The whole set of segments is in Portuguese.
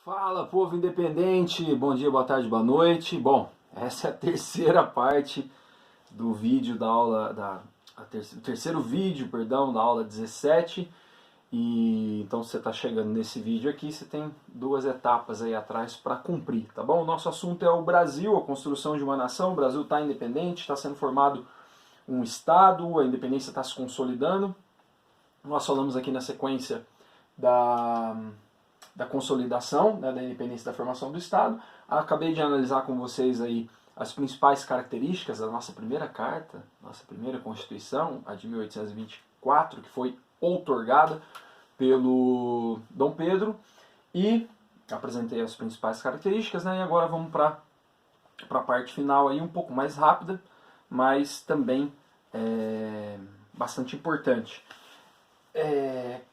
Fala, povo independente! Bom dia, boa tarde, boa noite. Bom, essa é a terceira parte do vídeo da aula, o terceiro vídeo, perdão, da aula 17. E então você está chegando nesse vídeo aqui, você tem duas etapas aí atrás para cumprir, tá bom? O nosso assunto é o Brasil, a construção de uma nação. O Brasil está independente, está sendo formado um Estado, a independência está se consolidando. Nós falamos aqui na sequência da consolidação, né, da independência da formação do Estado. Acabei de analisar com vocês aí as principais características da nossa primeira carta, nossa primeira Constituição, a de 1824, que foi outorgada pelo Dom Pedro, e apresentei as principais características, né, e agora vamos para a parte final aí, um pouco mais rápida, mas também bastante importante.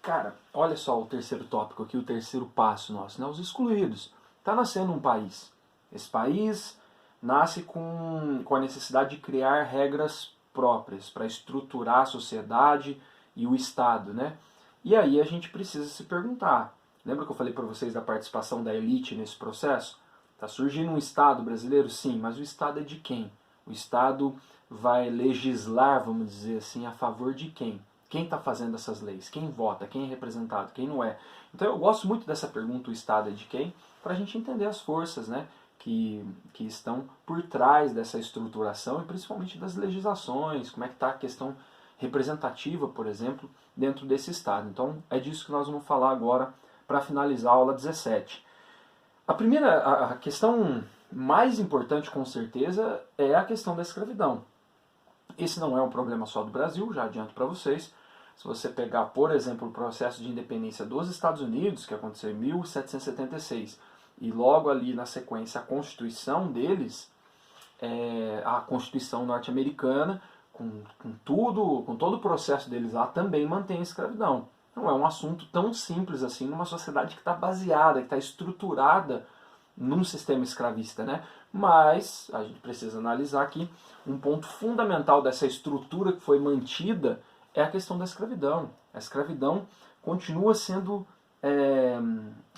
Cara, olha só o terceiro tópico aqui, o terceiro passo nosso, né? Os excluídos. Está nascendo um país. Esse país nasce com a necessidade de criar regras próprias para estruturar a sociedade e o Estado, né? E aí a gente precisa se perguntar. Lembra que eu falei para vocês da participação da elite nesse processo? Está surgindo um Estado brasileiro? Sim, mas o Estado é de quem? O Estado vai legislar, vamos dizer assim, a favor de quem? Quem está fazendo essas leis? Quem vota? Quem é representado? Quem não é? Então eu gosto muito dessa pergunta, o Estado é de quem? Para a gente entender as forças, né, que estão por trás dessa estruturação e principalmente das legislações, como é que está a questão representativa, por exemplo, dentro desse Estado. Então é disso que nós vamos falar agora para finalizar a aula 17. A questão mais importante, com certeza, é a questão da escravidão. Esse não é um problema só do Brasil, já adianto para vocês. Se você pegar, por exemplo, o processo de independência dos Estados Unidos, que aconteceu em 1776, e logo ali na sequência a Constituição deles, a Constituição norte-americana, com todo o processo deles lá, também mantém a escravidão. Não é um assunto tão simples assim numa sociedade que está baseada, que está estruturada num sistema escravista, né? Mas a gente precisa analisar aqui um ponto fundamental dessa estrutura que foi mantida é a questão da escravidão. A escravidão continua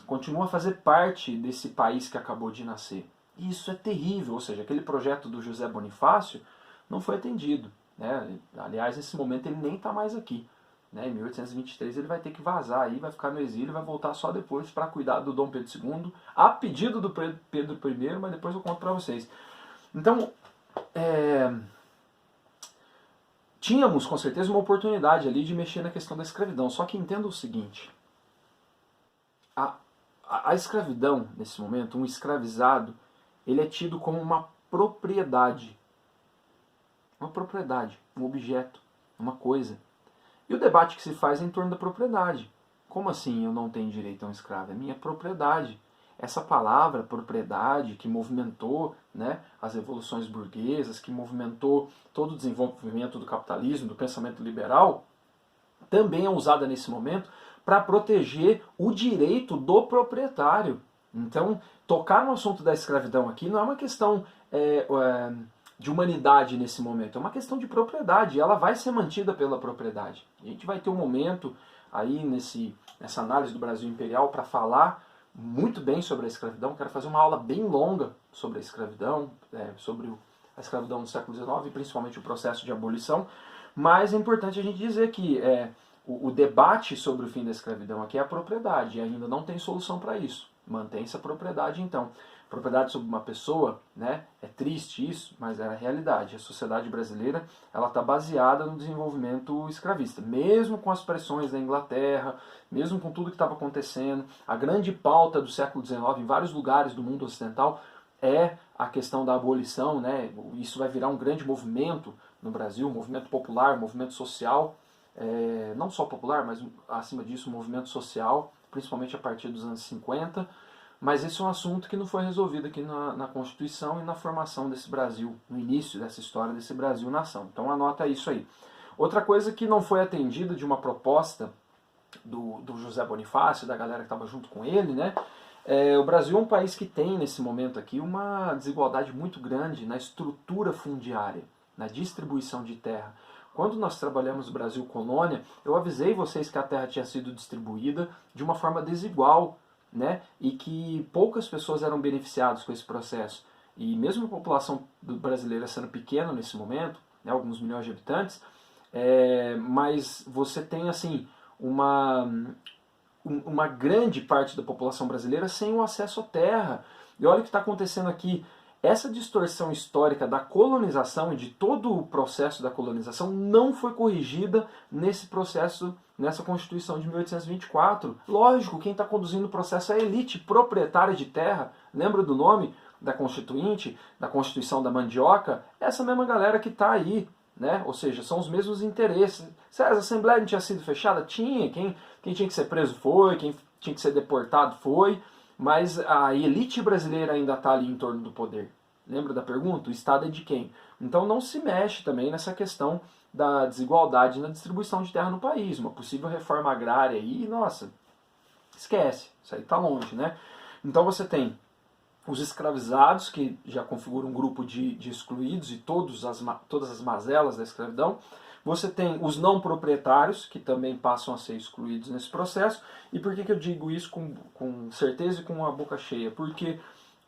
continua a fazer parte desse país que acabou de nascer. E isso é terrível, ou seja, aquele projeto do José Bonifácio não foi atendido, né? Aliás, nesse momento ele nem está mais aqui. Em 1823 ele vai ter que vazar aí, vai ficar no exílio, vai voltar só depois para cuidar do Dom Pedro II, a pedido do Pedro I, mas depois eu conto para vocês. Então, tínhamos com certeza uma oportunidade ali de mexer na questão da escravidão, só que entenda o seguinte, a escravidão, nesse momento, um escravizado, ele é tido como uma propriedade, um objeto, uma coisa. E o debate que se faz é em torno da propriedade. Como assim eu não tenho direito a um escravo? É minha propriedade. Essa palavra, propriedade, que movimentou, né, as revoluções burguesas, que movimentou todo o desenvolvimento do capitalismo, do pensamento liberal, também é usada nesse momento para proteger o direito do proprietário. Então, tocar no assunto da escravidão aqui não é uma questão de humanidade nesse momento, é uma questão de propriedade, ela vai ser mantida pela propriedade. A gente vai ter um momento aí nessa análise do Brasil Imperial para falar muito bem sobre a escravidão. Quero fazer uma aula bem longa sobre a escravidão, sobre a escravidão no século XIX e principalmente o processo de abolição, mas é importante a gente dizer que o debate sobre o fim da escravidão aqui é a propriedade, e ainda não tem solução para isso. Mantém-se a propriedade então. Propriedade sobre uma pessoa, né? É triste isso, mas é a realidade. A sociedade brasileira ela está baseada no desenvolvimento escravista. Mesmo com as pressões da Inglaterra, mesmo com tudo que estava acontecendo, a grande pauta do século XIX em vários lugares do mundo ocidental é a questão da abolição, né? Isso vai virar um grande movimento no Brasil, um movimento popular, um movimento social, não só popular, mas acima disso um movimento social, principalmente a partir dos anos 50. Mas esse é um assunto que não foi resolvido aqui na Constituição e na formação desse Brasil, no início dessa história desse Brasil-nação. Então anota isso aí. Outra coisa que não foi atendida de uma proposta do José Bonifácio, da galera que estava junto com ele, né? O Brasil é um país que tem, nesse momento aqui, uma desigualdade muito grande na estrutura fundiária, na distribuição de terra. Quando nós trabalhamos no Brasil Colônia, eu avisei vocês que a terra tinha sido distribuída de uma forma desigual né, e que poucas pessoas eram beneficiadas com esse processo. E mesmo a população brasileira sendo pequena nesse momento, né, alguns milhões de habitantes, mas você tem assim uma grande parte da população brasileira sem o acesso à terra. E olha o que está acontecendo aqui. Essa distorção histórica da colonização e de todo o processo da colonização não foi corrigida nesse processo, nessa Constituição de 1824. Lógico, quem está conduzindo o processo é a elite proprietária de terra. Lembra do nome da Constituinte, da Constituição da Mandioca? Essa mesma galera que está aí, né? Ou seja, são os mesmos interesses. Se a Assembleia não tinha sido fechada? Tinha. Quem tinha que ser preso foi, quem tinha que ser deportado foi. Mas a elite brasileira ainda está ali em torno do poder. Lembra da pergunta? O Estado é de quem? Então não se mexe também nessa questão da desigualdade na distribuição de terra no país. Uma possível reforma agrária aí, nossa, esquece. Isso aí está longe, né? Então você tem os escravizados, que já configuram um grupo de excluídos e todas as mazelas da escravidão. Você tem os não proprietários, que também passam a ser excluídos nesse processo. E por que eu digo isso com certeza e com a boca cheia? Porque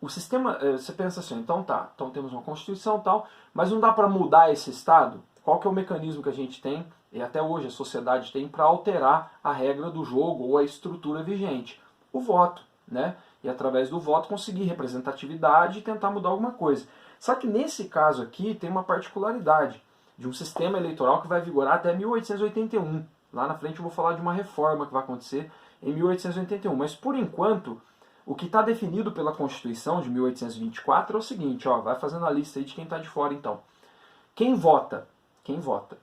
o sistema, você pensa assim, então temos uma Constituição e tal, mas não dá para mudar esse Estado? Qual que é o mecanismo que a gente tem, e até hoje a sociedade tem, para alterar a regra do jogo ou a estrutura vigente? O voto, né? E através do voto conseguir representatividade e tentar mudar alguma coisa. Só que nesse caso aqui tem uma particularidade de um sistema eleitoral que vai vigorar até 1881. Lá na frente eu vou falar de uma reforma que vai acontecer em 1881. Mas por enquanto, o que está definido pela Constituição de 1824 é o seguinte, ó, vai fazendo a lista aí de quem está de fora então. Quem vota? Quem vota?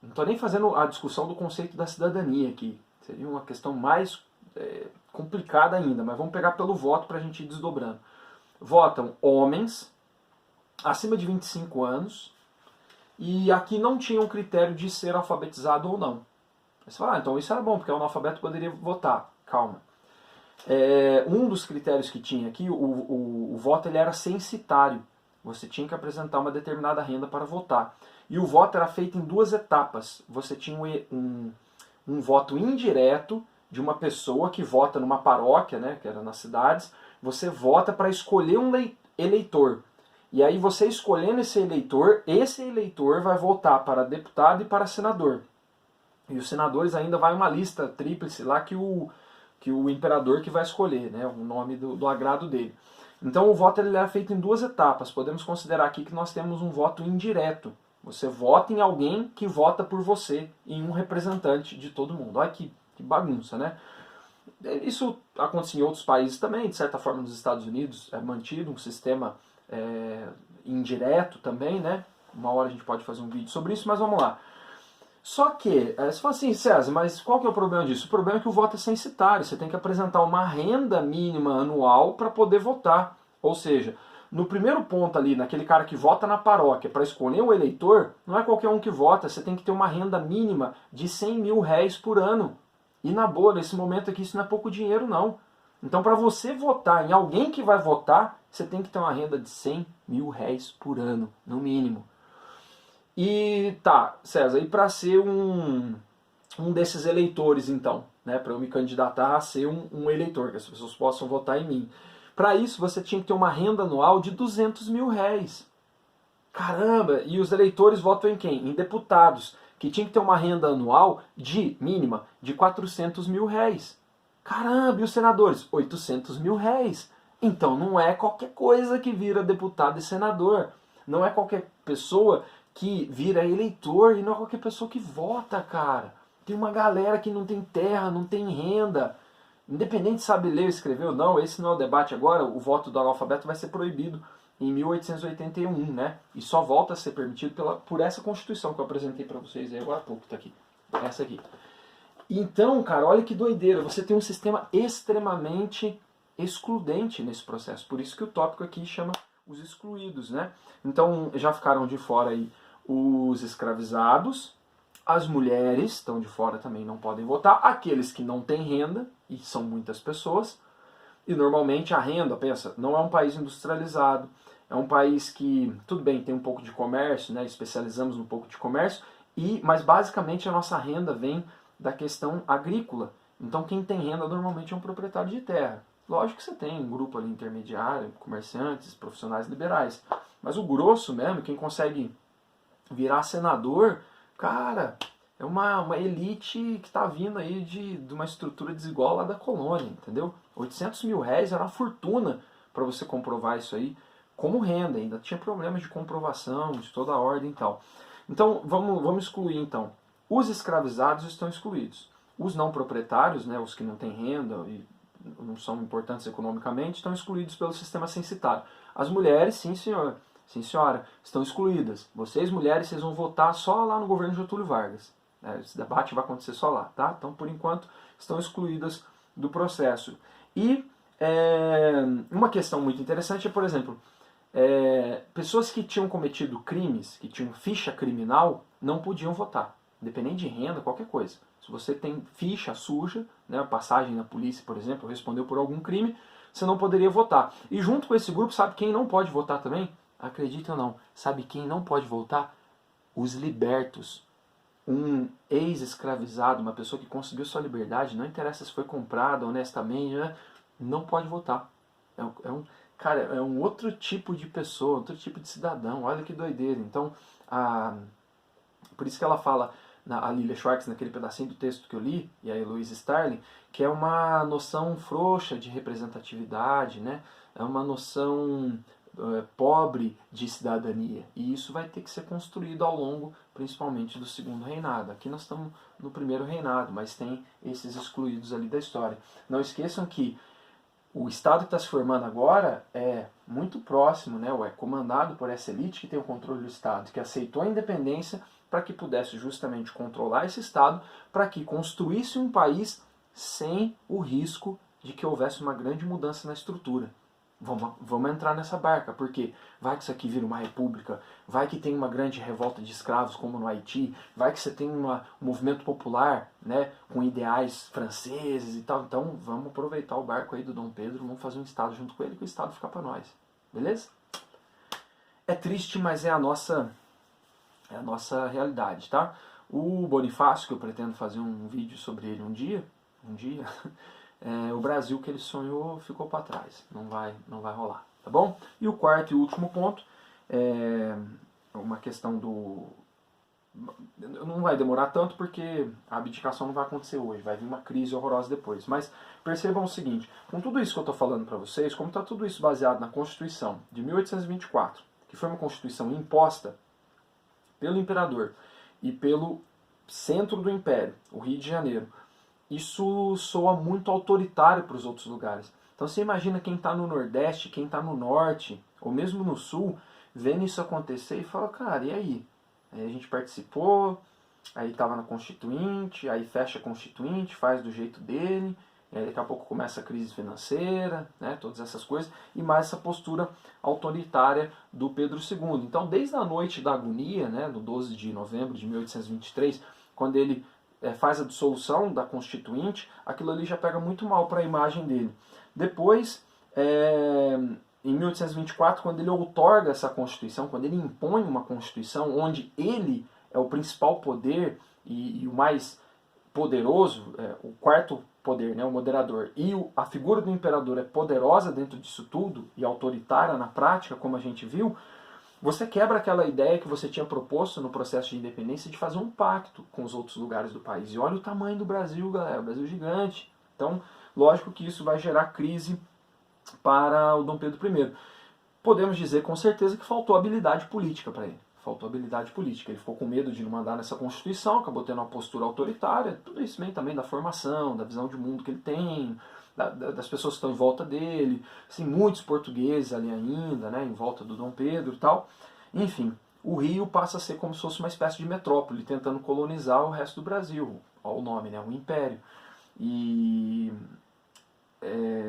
Não estou nem fazendo a discussão do conceito da cidadania aqui. Seria uma questão mais complicada ainda, mas vamos pegar pelo voto para a gente ir desdobrando. Votam homens acima de 25 anos, e aqui não tinha um critério de ser alfabetizado ou não. Você fala, então isso era bom, porque o analfabeto poderia votar. Calma. Um dos critérios que tinha aqui, o voto ele era censitário. Você tinha que apresentar uma determinada renda para votar. E o voto era feito em 2 etapas. Você tinha um voto indireto de uma pessoa que vota numa paróquia, né, que era nas cidades. Você vota para escolher um eleitor. E aí você escolhendo esse eleitor vai votar para deputado e para senador. E os senadores ainda vai uma lista tríplice lá que o imperador que vai escolher, né, o nome do agrado dele. Então o voto ele é feito em 2 etapas. Podemos considerar aqui que nós temos um voto indireto. Você vota em alguém que vota por você, em um representante de todo mundo. Olha que bagunça, né? Isso acontece em outros países também, de certa forma nos Estados Unidos é mantido um sistema indireto também, né? Uma hora a gente pode fazer um vídeo sobre isso, mas vamos lá. Só que, você fala assim, César, mas qual que é o problema disso? O problema é que o voto é censitário, você tem que apresentar uma renda mínima anual para poder votar. Ou seja, no primeiro ponto ali, naquele cara que vota na paróquia para escolher um eleitor, não é qualquer um que vota, você tem que ter uma renda mínima de 100 mil réis por ano. E na boa, nesse momento aqui, isso não é pouco dinheiro não. Então, para você votar em alguém que vai votar, você tem que ter uma renda de 100 mil réis por ano, no mínimo. E tá, César, e para ser um desses eleitores, então, né, para eu me candidatar a ser um eleitor, que as pessoas possam votar em mim. Para isso, você tinha que ter uma renda anual de 200 mil réis. Caramba! E os eleitores votam em quem? Em deputados, que tinham que ter uma renda anual mínima de 400 mil réis. Caramba, e os senadores? 800 mil réis. Então não é qualquer coisa que vira deputado e senador. Não é qualquer pessoa que vira eleitor e não é qualquer pessoa que vota, cara. Tem uma galera que não tem terra, não tem renda. Independente de saber ler ou escrever ou não, esse não é o debate agora, o voto do analfabeto vai ser proibido em 1881, né? E só volta a ser permitido por essa Constituição que eu apresentei para vocês aí agora há pouco, tá aqui. Essa aqui. Então, cara, olha que doideira, você tem um sistema extremamente excludente nesse processo. Por isso que o tópico aqui chama os excluídos, né? Então, já ficaram de fora aí os escravizados, as mulheres estão de fora também, não podem votar, aqueles que não têm renda, e são muitas pessoas, e normalmente a renda, pensa, não é um país industrializado, é um país que, tudo bem, tem um pouco de comércio, né? Especializamos um pouco de comércio, mas basicamente a nossa renda vem da questão agrícola. Então quem tem renda normalmente é um proprietário de terra. Lógico que você tem um grupo ali intermediário, comerciantes, profissionais liberais. Mas o grosso mesmo, quem consegue virar senador, cara, é uma elite que está vindo aí de uma estrutura desigual lá da colônia, entendeu? 800 mil réis era uma fortuna para você comprovar isso aí como renda. Ainda tinha problemas de comprovação, de toda a ordem e tal. Então, vamos excluir então. Os escravizados estão excluídos. Os não proprietários, né, os que não têm renda e não são importantes economicamente, estão excluídos pelo sistema censitário. As mulheres, sim senhor, sim senhora, estão excluídas. Vocês mulheres, vocês vão votar só lá no governo Getúlio Vargas. Esse debate vai acontecer só lá, tá? Então, por enquanto, estão excluídas do processo. E uma questão muito interessante é, por exemplo, pessoas que tinham cometido crimes, que tinham ficha criminal, não podiam votar, independente de renda, qualquer coisa. Se você tem ficha suja, né, passagem na polícia, por exemplo, respondeu por algum crime, você não poderia votar. E junto com esse grupo, sabe quem não pode votar também? Acredita ou não, sabe quem não pode votar? Os libertos. Um ex-escravizado, uma pessoa que conseguiu sua liberdade, não interessa se foi comprada honestamente, né, não pode votar. Cara, é um outro tipo de pessoa, outro tipo de cidadão, olha que doideira. Então, por isso que ela fala, a Lilia Schwartz, naquele pedacinho do texto que eu li, e a Heloise Starling, que é uma noção frouxa de representatividade, né? É uma noção pobre de cidadania. E isso vai ter que ser construído ao longo, principalmente, do segundo reinado. Aqui nós estamos no primeiro reinado, mas tem esses excluídos ali da história. Não esqueçam que o Estado que está se formando agora é muito próximo, né, ou é comandado por essa elite que tem o controle do Estado, que aceitou a independência para que pudesse justamente controlar esse Estado, para que construísse um país sem o risco de que houvesse uma grande mudança na estrutura. Vamos entrar nessa barca, porque vai que isso aqui vira uma república, vai que tem uma grande revolta de escravos como no Haiti, vai que você tem um movimento popular, né, com ideais franceses e tal. Então vamos aproveitar o barco aí do Dom Pedro, vamos fazer um Estado junto com ele, que o Estado fica para nós. Beleza? É triste, mas é a nossa realidade, tá? O Bonifácio, que eu pretendo fazer um vídeo sobre ele um dia, o Brasil que ele sonhou ficou para trás, não vai rolar, tá bom? E o quarto e último ponto é uma questão do... Não vai demorar tanto porque a abdicação não vai acontecer hoje, vai vir uma crise horrorosa depois. Mas percebam o seguinte, com tudo isso que eu estou falando para vocês, como está tudo isso baseado na Constituição de 1824, que foi uma Constituição imposta pelo imperador e pelo centro do império, o Rio de Janeiro, isso soa muito autoritário para os outros lugares. Então você imagina quem está no Nordeste, quem está no Norte, ou mesmo no Sul, vendo isso acontecer e fala, cara, e aí? Aí a gente participou, aí estava na Constituinte, aí fecha a Constituinte, faz do jeito dele, e aí daqui a pouco começa a crise financeira, né, todas essas coisas, e mais essa postura autoritária do Pedro II. Então, desde a noite da agonia, né, no 12 de novembro de 1823, quando ele faz a dissolução da Constituinte, aquilo ali já pega muito mal para a imagem dele. Depois, em 1824, quando ele outorga essa Constituição, quando ele impõe uma Constituição onde ele é o principal poder e o mais poderoso, o quarto poder, né, o moderador, e a figura do imperador é poderosa dentro disso tudo e autoritária na prática, como a gente viu, você quebra aquela ideia que você tinha proposto no processo de independência de fazer um pacto com os outros lugares do país. E olha o tamanho do Brasil, galera, o Brasil é gigante. Então, lógico que isso vai gerar crise para o Dom Pedro I. Podemos dizer com certeza que faltou habilidade política para ele. Faltou habilidade política. Ele ficou com medo de não mandar nessa Constituição, acabou tendo uma postura autoritária. Tudo isso vem também da formação, da visão de mundo que ele tem, das pessoas que estão em volta dele. Assim, muitos portugueses ali ainda, né, em volta do Dom Pedro e tal. Enfim, o Rio passa a ser como se fosse uma espécie de metrópole, tentando colonizar o resto do Brasil. Olha o nome, né, um império. E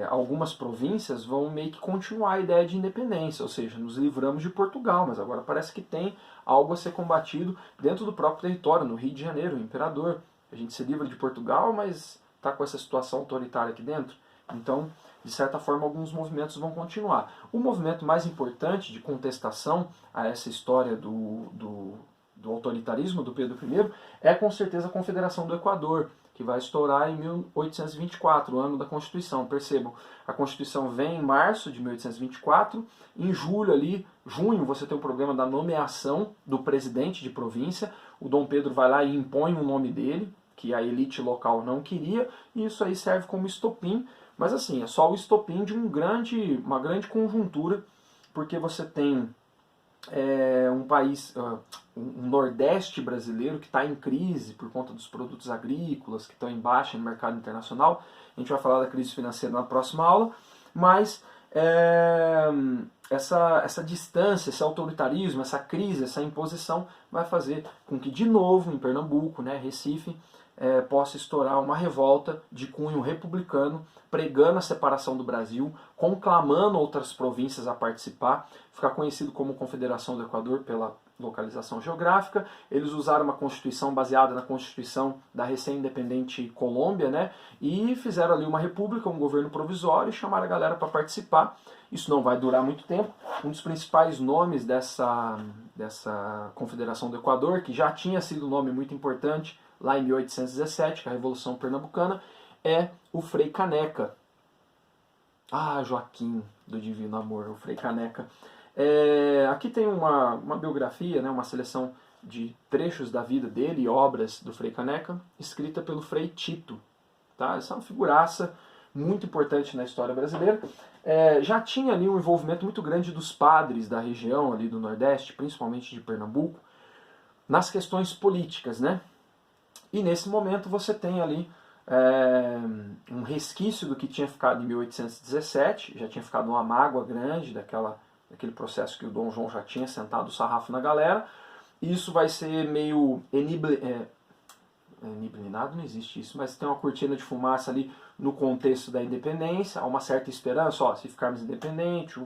algumas províncias vão meio que continuar a ideia de independência, ou seja, nos livramos de Portugal, mas agora parece que tem algo a ser combatido dentro do próprio território, no Rio de Janeiro, o imperador. A gente se livra de Portugal, mas está com essa situação autoritária aqui dentro. Então, de certa forma, alguns movimentos vão continuar. O movimento mais importante de contestação a essa história do autoritarismo do Pedro I é com certeza a Confederação do Equador, que vai estourar em 1824, o ano da Constituição. Percebam, a Constituição vem em março de 1824, em julho ali, junho, você tem o problema da nomeação do presidente de província, o Dom Pedro vai lá e impõe o nome dele, que a elite local não queria, e isso aí serve como estopim, mas assim, é só o estopim de uma grande conjuntura, porque você tem um país, um Nordeste brasileiro que está em crise por conta dos produtos agrícolas que estão em baixa no mercado internacional. A gente vai falar da crise financeira na próxima aula, mas essa distância, esse autoritarismo, essa crise, essa imposição vai fazer com que, de novo, em Pernambuco, né, Recife, possa estourar uma revolta de cunho republicano, pregando a separação do Brasil, conclamando outras províncias a participar, ficar conhecido como Confederação do Equador pela localização geográfica. Eles usaram uma constituição baseada na constituição da recém-independente Colômbia, né? E fizeram ali uma república, um governo provisório, e chamaram a galera para participar. Isso não vai durar muito tempo. Um dos principais nomes dessa Confederação do Equador, que já tinha sido um nome muito importante lá em 1817, que é a Revolução Pernambucana, é o Frei Caneca. Ah, Joaquim do Divino Amor, o Frei Caneca. Aqui tem uma biografia, né, uma seleção de trechos da vida dele e obras do Frei Caneca, escrita pelo Frei Tito. Tá? Essa é uma figuraça muito importante na história brasileira. Já tinha ali um envolvimento muito grande dos padres da região ali do Nordeste, principalmente de Pernambuco, nas questões políticas, né? E nesse momento você tem ali um resquício do que tinha ficado em 1817, já tinha ficado uma mágoa grande daquele processo que o Dom João já tinha sentado o sarrafo na galera. Isso vai ser meio eniblinado, não existe isso, mas tem uma cortina de fumaça ali no contexto da independência, há uma certa esperança, se ficarmos independentes,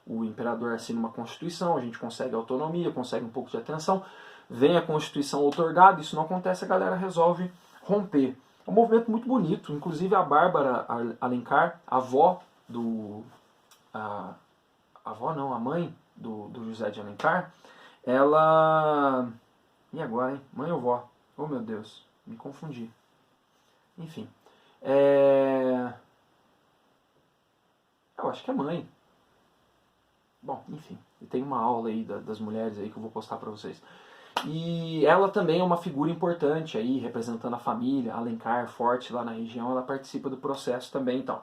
o imperador assina uma constituição, a gente consegue autonomia, consegue um pouco de atenção, vem a Constituição outorgada, isso não acontece, a galera resolve romper. É um movimento muito bonito, inclusive a Bárbara Alencar, a mãe do José de Alencar, ela... E agora, hein? Mãe ou vó? Oh, meu Deus, me confundi. Enfim. Eu acho que é mãe. Bom, enfim, tem uma aula aí das mulheres aí que eu vou postar para vocês. E ela também é uma figura importante aí, representando a família, Alencar, forte lá na região, ela participa do processo também, então.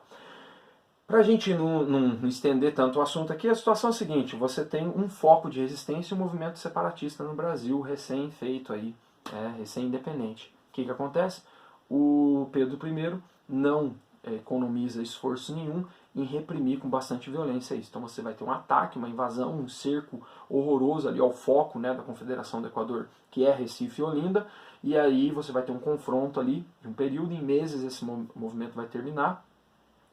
Pra gente não estender tanto o assunto aqui, a situação é a seguinte, você tem um foco de resistência e um movimento separatista no Brasil, recém-feito aí, recém-independente. O que acontece? O Pedro I não economiza esforço nenhum em reprimir com bastante violência isso. Então você vai ter um ataque, uma invasão, um cerco horroroso ali ao foco, né, da Confederação do Equador, que é Recife e Olinda, e aí você vai ter um confronto ali de um período, em meses esse movimento vai terminar.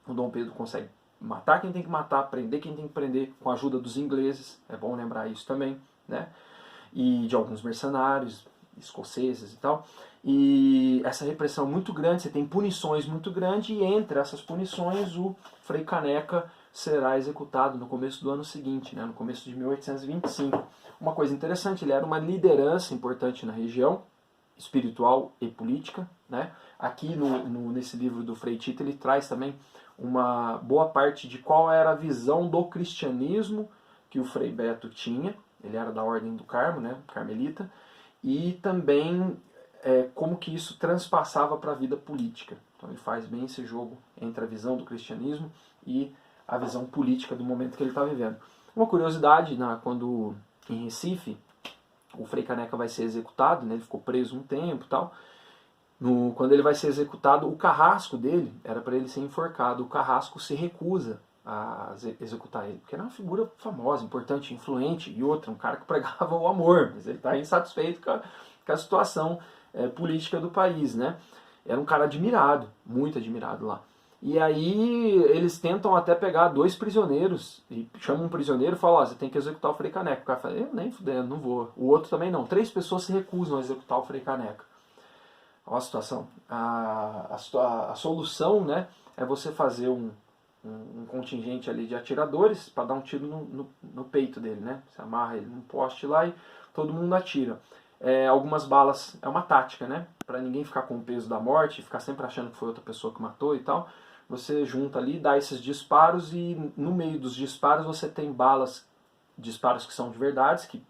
O Dom Pedro consegue matar quem tem que matar, prender quem tem que prender, com a ajuda dos ingleses, é bom lembrar isso também, né, e de alguns mercenários escoceses e tal. E essa repressão muito grande, você tem punições muito grandes, e entre essas punições o Frei Caneca será executado no começo do ano seguinte, né, no começo de 1825. Uma coisa interessante, ele era uma liderança importante na região, espiritual e política, né? Aqui nesse livro do Frei Tito ele traz também uma boa parte de qual era a visão do cristianismo que o Frei Beto tinha. Ele era da Ordem do Carmo, né, carmelita, e também como que isso transpassava para a vida política. Então ele faz bem esse jogo entre a visão do cristianismo e a visão política do momento que ele está vivendo. Uma curiosidade, quando em Recife o Frei Caneca vai ser executado, né, ele ficou preso um tempo e tal, quando ele vai ser executado, o carrasco dele era para ele ser enforcado, o carrasco se recusa a executar ele, porque era uma figura famosa, importante, influente, e outra, um cara que pregava o amor, mas ele está insatisfeito com a situação política do país, né? Era um cara admirado, muito admirado lá. E aí eles tentam até pegar 2 prisioneiros, e chamam um prisioneiro e falam, você tem que executar o Frei Caneca. O cara fala, eu nem fudendo, não vou. O outro também não. 3 pessoas se recusam a executar o Frei Caneca. Olha a situação. A solução, né, é você fazer um contingente ali de atiradores para dar um tiro no peito dele, né? Você amarra ele num poste lá e todo mundo atira. algumas balas, é uma tática, né? Para ninguém ficar com o peso da morte, ficar sempre achando que foi outra pessoa que matou e tal. Você junta ali, dá esses disparos e no meio dos disparos você tem disparos que são de verdade, que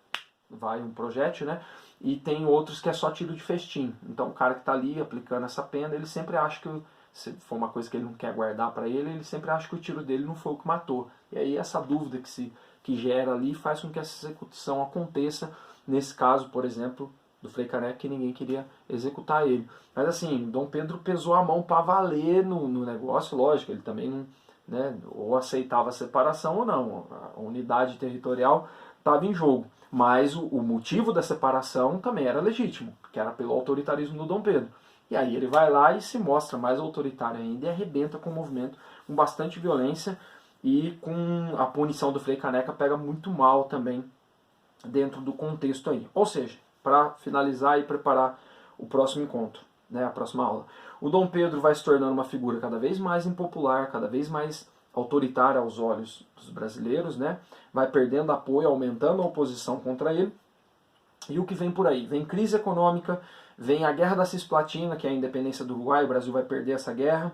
vai um projétil, né? E tem outros que é só tiro de festim. Então o cara que está ali aplicando essa pena, ele sempre acha que, se for uma coisa que ele não quer guardar para ele sempre acha que o tiro dele não foi o que matou. E aí essa dúvida que gera ali faz com que essa execução aconteça. Nesse caso, por exemplo, do Frei Caneca, que ninguém queria executar ele. Mas assim, Dom Pedro pesou a mão para valer no negócio, lógico, ele também não, né, ou aceitava a separação ou não. A unidade territorial estava em jogo. Mas o motivo da separação também era legítimo, que era pelo autoritarismo do Dom Pedro. E aí ele vai lá e se mostra mais autoritário ainda e arrebenta com o movimento com bastante violência e com a punição do Frei Caneca pega muito mal também dentro do contexto aí. Ou seja, para finalizar e preparar o próximo encontro, né, a próxima aula. O Dom Pedro vai se tornando uma figura cada vez mais impopular, cada vez mais autoritária aos olhos dos brasileiros, né? Vai perdendo apoio, aumentando a oposição contra ele. E o que vem por aí? Vem crise econômica, vem a Guerra da Cisplatina, que é a independência do Uruguai, o Brasil vai perder essa guerra.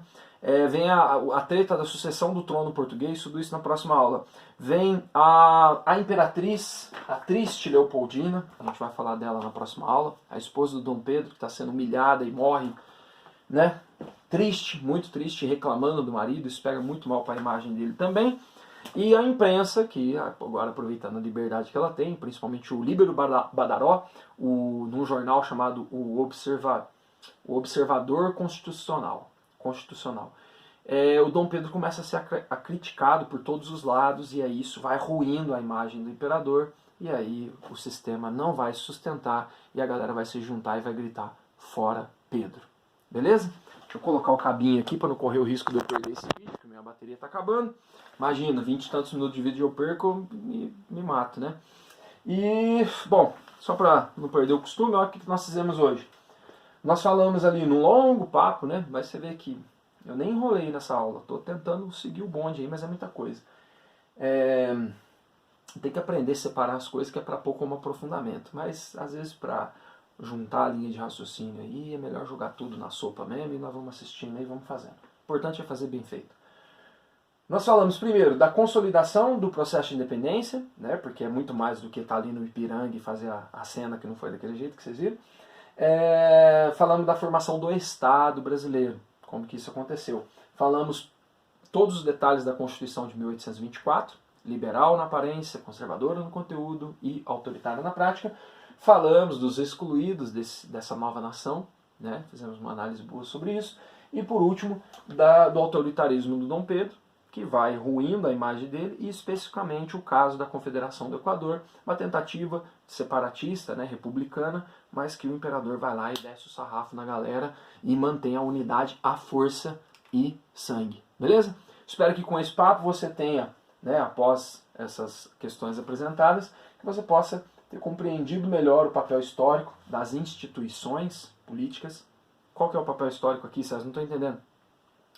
Vem a treta da sucessão do trono português, tudo isso na próxima aula. Vem a imperatriz, a triste Leopoldina, a gente vai falar dela na próxima aula, a esposa do Dom Pedro, que está sendo humilhada e morre, né? Triste, muito triste, reclamando do marido, isso pega muito mal para a imagem dele também. E a imprensa, que agora aproveitando a liberdade que ela tem, principalmente o Líbero Badaró, num jornal chamado o Observador Constitucional. O Dom Pedro começa a ser criticado por todos os lados, e aí isso vai ruindo a imagem do imperador, e aí o sistema não vai se sustentar, e a galera vai se juntar e vai gritar, fora Pedro. Beleza? Deixa eu colocar o cabinho aqui para não correr o risco de eu perder esse vídeo, porque minha bateria está acabando. Imagina, 20 e tantos minutos de vídeo eu perco, me mato, né? E, bom, só para não perder o costume, olha o que nós fizemos hoje. Nós falamos ali num longo papo, né? Mas você vê que eu nem enrolei nessa aula. Estou tentando seguir o bonde aí, mas é muita coisa. Tem que aprender a separar as coisas, que é para pôr como aprofundamento. Mas, às vezes, para juntar a linha de raciocínio aí, é melhor jogar tudo na sopa mesmo e nós vamos assistindo aí e vamos fazendo. O importante é fazer bem feito. Nós falamos primeiro da consolidação do processo de independência, né, porque é muito mais do que estar ali no Ipiranga e fazer a cena que não foi daquele jeito que vocês viram. Falamos da formação do Estado brasileiro, como que isso aconteceu. Falamos todos os detalhes da Constituição de 1824, liberal na aparência, conservadora no conteúdo e autoritária na prática. Falamos dos excluídos dessa nova nação, né? Fizemos uma análise boa sobre isso. E por último, do autoritarismo do Dom Pedro, que vai ruindo a imagem dele, e especificamente o caso da Confederação do Equador, uma tentativa separatista, né, republicana, mas que o imperador vai lá e desce o sarrafo na galera e mantém a unidade à força e sangue. Beleza? Espero que com esse papo você tenha, né, após essas questões apresentadas, que você possa ter compreendido melhor o papel histórico das instituições políticas. Qual que é o papel histórico aqui, vocês não estão entendendo?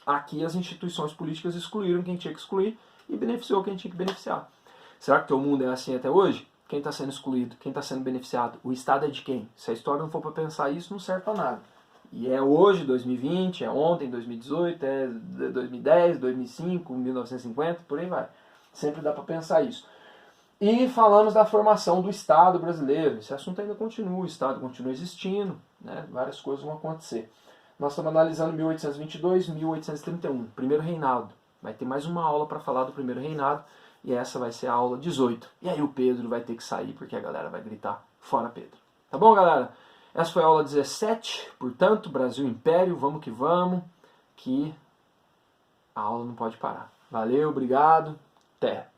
Aqui as instituições políticas excluíram quem tinha que excluir e beneficiou quem tinha que beneficiar. Será que o mundo é assim até hoje? Quem está sendo excluído? Quem está sendo beneficiado? O Estado é de quem? Se a história não for para pensar isso, não serve para nada. E é hoje, 2020, é ontem, 2018, é 2010, 2005, 1950, por aí vai. Sempre dá para pensar isso. E falamos da formação do Estado brasileiro. Esse assunto ainda continua, o Estado continua existindo, né? Várias coisas vão acontecer. Nós estamos analisando 1822, 1831, primeiro reinado. Vai ter mais uma aula para falar do primeiro reinado, e essa vai ser a aula 18. E aí o Pedro vai ter que sair, porque a galera vai gritar, fora Pedro. Tá bom, galera? Essa foi a aula 17, portanto, Brasil Império, vamos que a aula não pode parar. Valeu, obrigado, até!